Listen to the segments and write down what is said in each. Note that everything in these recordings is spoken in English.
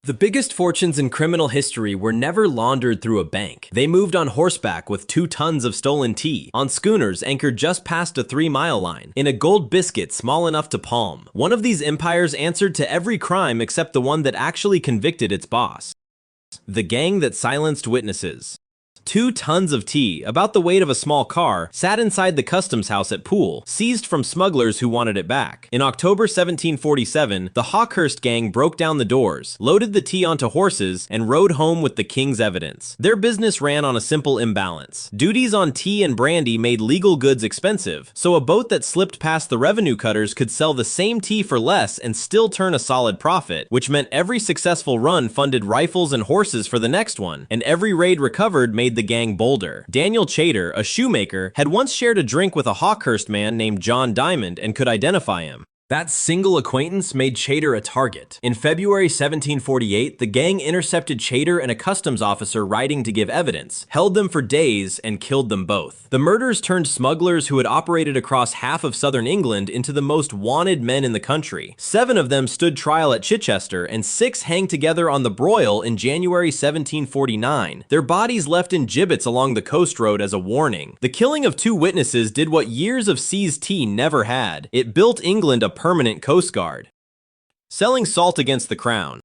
The biggest fortunes in criminal history were never laundered through a bank. They moved on horseback with 2 tons of stolen tea, on schooners anchored just past a 3-mile line, in a gold biscuit small enough to palm. One of these empires answered to every crime except the one that actually convicted its boss. The gang that silenced witnesses. 2 tons of tea, about the weight of a small car, sat inside the customs house at Poole, seized from smugglers who wanted it back. In October 1747, the Hawkhurst gang broke down the doors, loaded the tea onto horses, and rode home with the king's evidence. Their business ran on a simple imbalance. Duties on tea and brandy made legal goods expensive, so a boat that slipped past the revenue cutters could sell the same tea for less and still turn a solid profit, which meant every successful run funded rifles and horses for the next one, and every raid recovered made the gang bolder. Daniel Chater, a shoemaker, had once shared a drink with a Hawkhurst man named John Diamond and could identify him. That single acquaintance made Chater a target. In February 1748, the gang intercepted Chater and a customs officer riding to give evidence, held them for days, and killed them both. The murders turned smugglers who had operated across half of southern England into the most wanted men in the country. 7 of them stood trial at Chichester, and 6 hanged together on the broil in January 1749, their bodies left in gibbets along the coast road as a warning. The killing of 2 witnesses did what years of seized tea never had. It built England a permanent coast guard. Selling salt against the crown.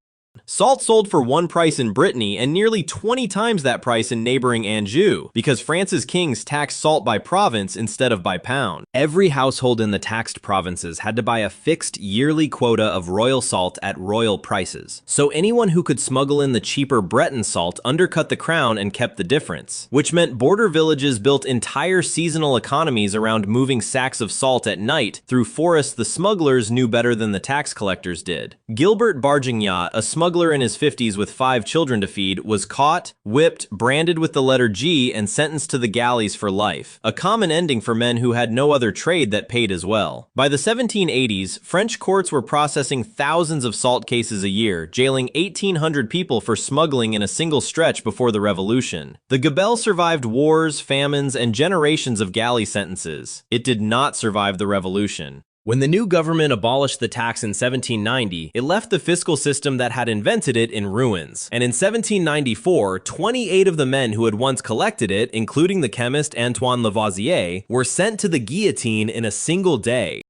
Salt sold for one price in Brittany and nearly 20 times that price in neighboring Anjou, because France's kings taxed salt by province instead of by pound. Every household in the taxed provinces had to buy a fixed yearly quota of royal salt at royal prices. So anyone who could smuggle in the cheaper Breton salt undercut the crown and kept the difference, which meant border villages built entire seasonal economies around moving sacks of salt at night through forests the smugglers knew better than the tax collectors did. Gilbert Bargignac, a smuggler in his 50s with 5 children to feed, was caught, whipped, branded with the letter G, and sentenced to the galleys for life, a common ending for men who had no other trade that paid as well. By the 1780s, French courts were processing thousands of salt cases a year, jailing 1,800 people for smuggling in a single stretch before the Revolution. The gabelle survived wars, famines, and generations of galley sentences. It did not survive the Revolution. When the new government abolished the tax in 1790, it left the fiscal system that had invented it in ruins. And in 1794, 28 of the men who had once collected it, including the chemist Antoine Lavoisier, were sent to the guillotine in a single day.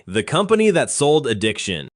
The company that sold addiction.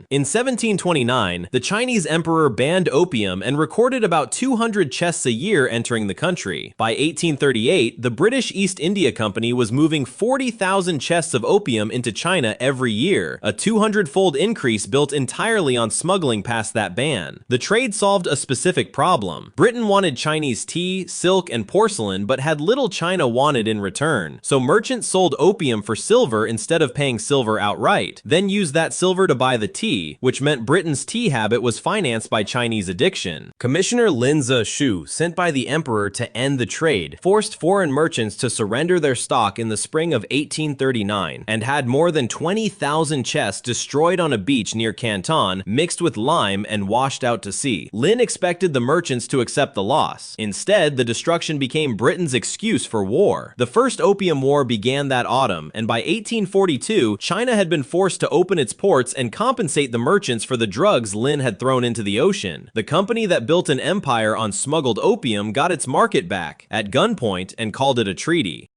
In 1729, the Chinese emperor banned opium and recorded about 200 chests a year entering the country. By 1838, the British East India Company was moving 40,000 chests of opium into China every year, a 200-fold increase built entirely on smuggling past that ban. The trade solved a specific problem. Britain wanted Chinese tea, silk, and porcelain, but had little China wanted in return. So merchants sold opium for silver instead of paying silver outright, then used that silver to buy the tea, which meant Britain's tea habit was financed by Chinese addiction. Commissioner Lin Zexu, sent by the emperor to end the trade, forced foreign merchants to surrender their stock in the spring of 1839, and had more than 20,000 chests destroyed on a beach near Canton, mixed with lime and washed out to sea. Lin expected the merchants to accept the loss. Instead, the destruction became Britain's excuse for war. The First Opium War began that autumn, and by 1842, China had been forced to open its ports and compensate the merchants for the drugs Lin had thrown into the ocean. The company that built an empire on smuggled opium got its market back at gunpoint and called it a treaty.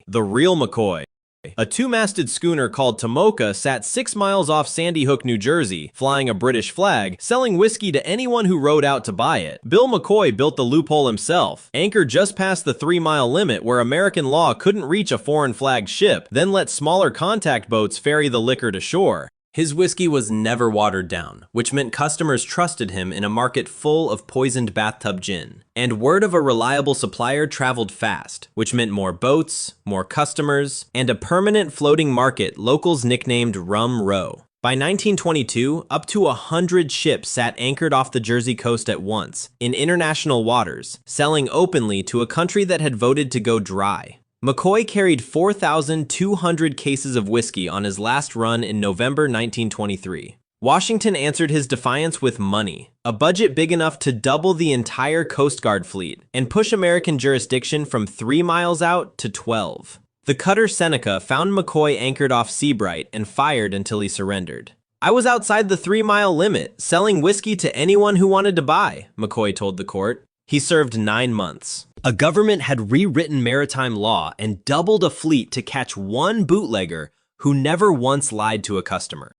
The Real McCoy. A 2-masted schooner called Tomoka sat 6 miles off Sandy Hook, New Jersey, flying a British flag, selling whiskey to anyone who rode out to buy it. Bill McCoy built the loophole himself, anchored just past the 3-mile limit where American law couldn't reach a foreign-flagged ship, then let smaller contact boats ferry the liquor to shore. His whiskey was never watered down, which meant customers trusted him in a market full of poisoned bathtub gin. And word of a reliable supplier traveled fast, which meant more boats, more customers, and a permanent floating market locals nicknamed Rum Row. By 1922, up to 100 ships sat anchored off the Jersey coast at once, in international waters, selling openly to a country that had voted to go dry. McCoy carried 4,200 cases of whiskey on his last run in November 1923. Washington answered his defiance with money, a budget big enough to double the entire Coast Guard fleet, and push American jurisdiction from 3 miles out to 12. The cutter Seneca found McCoy anchored off Seabright and fired until he surrendered. I was outside the 3-mile limit, selling whiskey to anyone who wanted to buy, McCoy told the court. He served 9 months. A government had rewritten maritime law and doubled a fleet to catch one bootlegger who never once lied to a customer.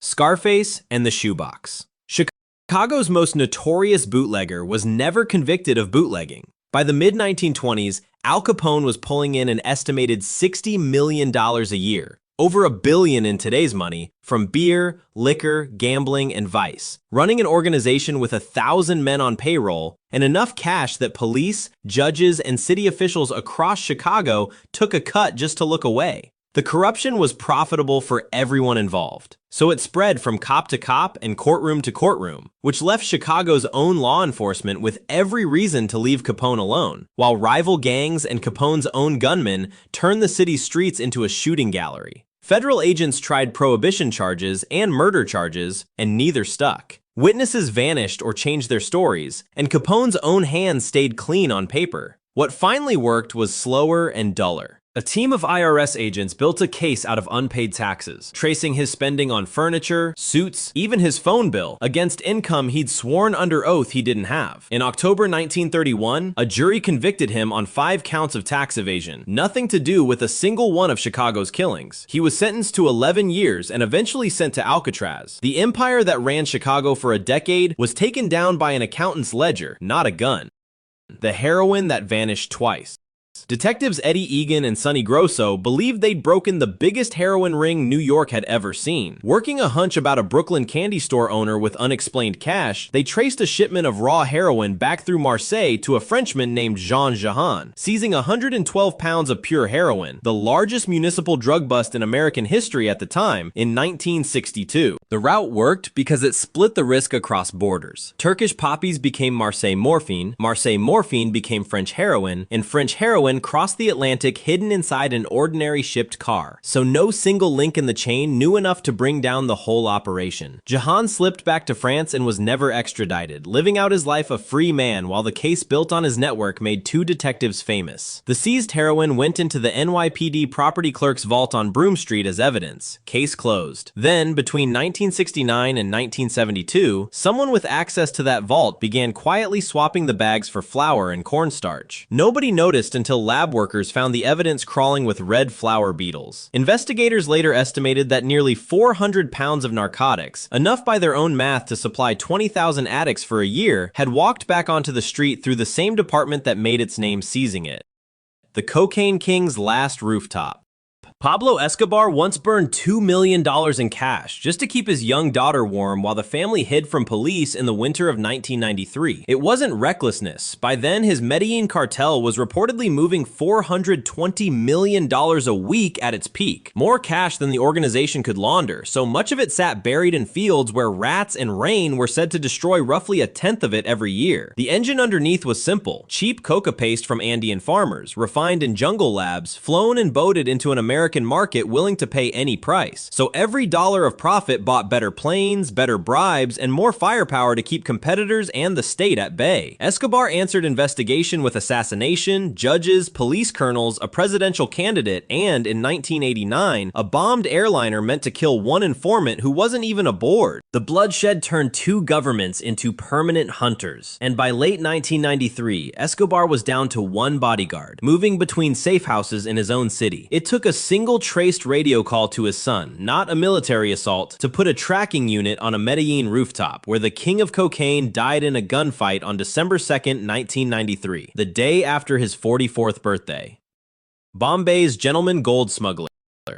Scarface and the Shoebox. Chicago's most notorious bootlegger was never convicted of bootlegging. By the mid-1920s, Al Capone was pulling in an estimated $60 million a year, over $1 billion in today's money, from beer, liquor, gambling, and vice, running an organization with 1,000 men on payroll and enough cash that police, judges, and city officials across Chicago took a cut just to look away. The corruption was profitable for everyone involved, so it spread from cop to cop and courtroom to courtroom, which left Chicago's own law enforcement with every reason to leave Capone alone, while rival gangs and Capone's own gunmen turned the city's streets into a shooting gallery. Federal agents tried prohibition charges and murder charges, and neither stuck. Witnesses vanished or changed their stories, and Capone's own hands stayed clean on paper. What finally worked was slower and duller. A team of IRS agents built a case out of unpaid taxes, tracing his spending on furniture, suits, even his phone bill, against income he'd sworn under oath he didn't have. In October 1931, a jury convicted him on 5 counts of tax evasion, nothing to do with a single one of Chicago's killings. He was sentenced to 11 years and eventually sent to Alcatraz. The empire that ran Chicago for a decade was taken down by an accountant's ledger, not a gun. The heroin that vanished twice. Detectives Eddie Egan and Sonny Grosso believed they'd broken the biggest heroin ring New York had ever seen. Working a hunch about a Brooklyn candy store owner with unexplained cash, they traced a shipment of raw heroin back through Marseille to a Frenchman named Jean Jahan, seizing 112 pounds of pure heroin, the largest municipal drug bust in American history at the time, in 1962. The route worked because it split the risk across borders. Turkish poppies became Marseille morphine became French heroin, and French heroin crossed the Atlantic hidden inside an ordinary shipped car, so no single link in the chain knew enough to bring down the whole operation. Jahan slipped back to France and was never extradited, living out his life a free man while the case built on his network made 2 detectives famous. The seized heroin went into the NYPD property clerk's vault on Broome Street as evidence. Case closed. Then, between 1969 and 1972, someone with access to that vault began quietly swapping the bags for flour and cornstarch. Nobody noticed until lab workers found the evidence crawling with red flour beetles. Investigators later estimated that nearly 400 pounds of narcotics, enough by their own math to supply 20,000 addicts for a year, had walked back onto the street through the same department that made its name seizing it. The Cocaine King's last rooftop. Pablo Escobar once burned $2 million in cash just to keep his young daughter warm while the family hid from police in the winter of 1993. It wasn't recklessness. By then, his Medellin cartel was reportedly moving $420 million a week at its peak, more cash than the organization could launder, so much of it sat buried in fields where rats and rain were said to destroy roughly 1/10 of it every year. The engine underneath was simple: cheap coca paste from Andean farmers, refined in jungle labs, flown and boated into an American market willing to pay any price. So every dollar of profit bought better planes, better bribes, and more firepower to keep competitors and the state at bay. Escobar answered investigation with assassination, judges, police colonels, a presidential candidate, and in 1989, a bombed airliner meant to kill one informant who wasn't even aboard. The bloodshed turned 2 governments into permanent hunters, and by late 1993, Escobar was down to 1 bodyguard, moving between safe houses in his own city. It took a single traced radio call to his son, not a military assault, to put a tracking unit on a Medellin rooftop where the king of cocaine died in a gunfight on December 2nd, 1993, the day after his 44th birthday. Bombay's gentleman gold smuggler.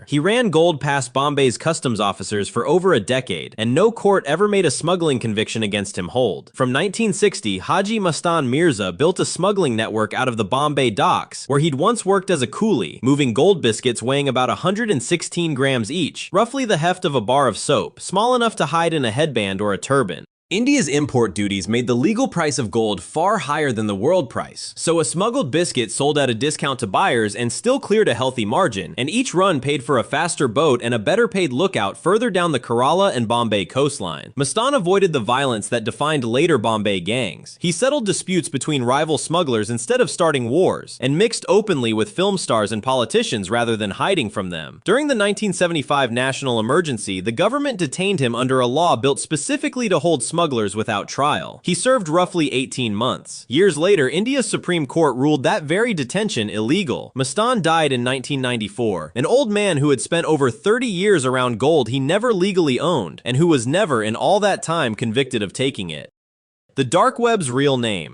He ran gold past Bombay's customs officers for over a decade, and no court ever made a smuggling conviction against him hold. From 1960, Haji Mastan Mirza built a smuggling network out of the Bombay docks, where he'd once worked as a coolie, moving gold biscuits weighing about 116 grams each, roughly the heft of a bar of soap, small enough to hide in a headband or a turban. India's import duties made the legal price of gold far higher than the world price, so a smuggled biscuit sold at a discount to buyers and still cleared a healthy margin, and each run paid for a faster boat and a better paid lookout further down the Kerala and Bombay coastline. Mastan avoided the violence that defined later Bombay gangs. He settled disputes between rival smugglers instead of starting wars, and mixed openly with film stars and politicians rather than hiding from them. During the 1975 national emergency, the government detained him under a law built specifically to hold smugglers without trial. He served roughly 18 months. Years later, India's Supreme Court ruled that very detention illegal. Mastan died in 1994, an old man who had spent over 30 years around gold he never legally owned, and who was never in all that time convicted of taking it. The dark web's real name.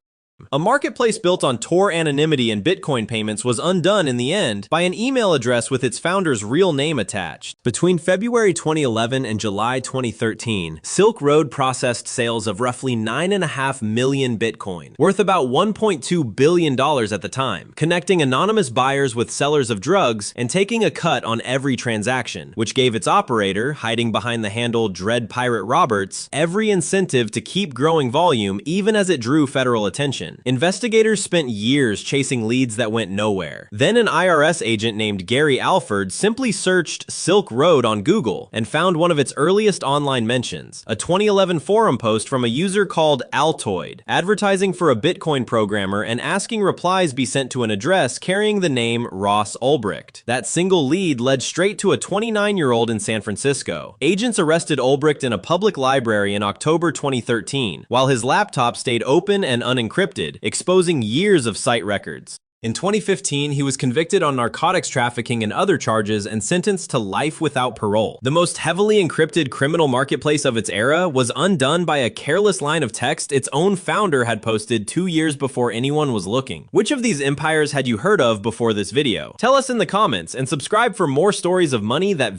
A marketplace built on Tor anonymity and Bitcoin payments was undone in the end by an email address with its founder's real name attached. Between February 2011 and July 2013, Silk Road processed sales of roughly 9.5 million Bitcoin, worth about $1.2 billion at the time, connecting anonymous buyers with sellers of drugs and taking a cut on every transaction, which gave its operator, hiding behind the handle Dread Pirate Roberts, every incentive to keep growing volume even as it drew federal attention. Investigators spent years chasing leads that went nowhere. Then an IRS agent named Gary Alford simply searched Silk Road on Google and found one of its earliest online mentions, a 2011 forum post from a user called Altoid, advertising for a Bitcoin programmer and asking replies be sent to an address carrying the name Ross Ulbricht. That single lead led straight to a 29-year-old in San Francisco. Agents arrested Ulbricht in a public library in October 2013, while his laptop stayed open and unencrypted, exposing years of site records. In 2015, he was convicted on narcotics trafficking and other charges and sentenced to life without parole. The most heavily encrypted criminal marketplace of its era was undone by a careless line of text its own founder had posted 2 years before anyone was looking. Which of these empires had you heard of before this video? Tell us in the comments and subscribe for more stories of money that